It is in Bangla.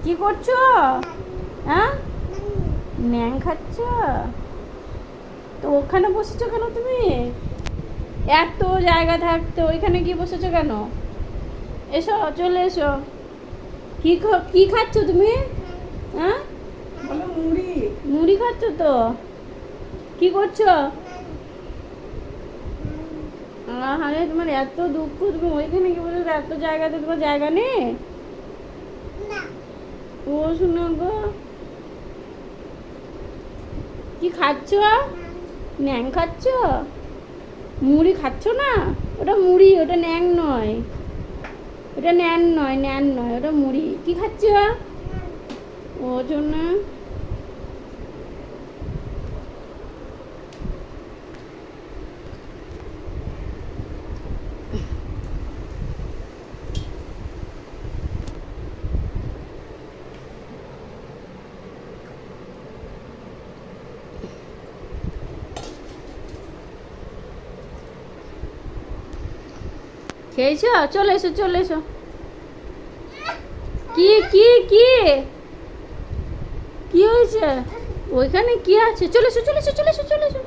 কি করছো? হ্যাঁ, ন্যাং খাচ্ছ? তো ওখানে বসেছো কেন তুমি? এত জায়গা থাকতে ওইখানে গিয়ে বসেছো কেন? এসো, চলে এসো। কি খাচ্ছ তুমি? হ্যাঁ, মুড়ি। মুড়ি খাচ্ছ তো? কি করছো? আরে তোমার এত দুঃখ, তুমি ওইখানে গিয়ে বসে এত জায়গাতে তোমার জায়গা নেই? ও শোনো গো, কি খাচ্ছ? ন্যাং খাচ্ছ? মুড়ি খাচ্ছ না? ওটা মুড়ি, ওটা ন্যাং নয়। ওটা ন্যান নয়, ন্যান নয়, ওটা মুড়ি। কি খাচ্ছ? ও জন্য খেয়েছ? চলে এসো, চলে এসো। কি কি কি কি হয়েছে? ওইখানে কি আছে? চলে এসো, চলে এসো, চলে এসো, চলে এসো।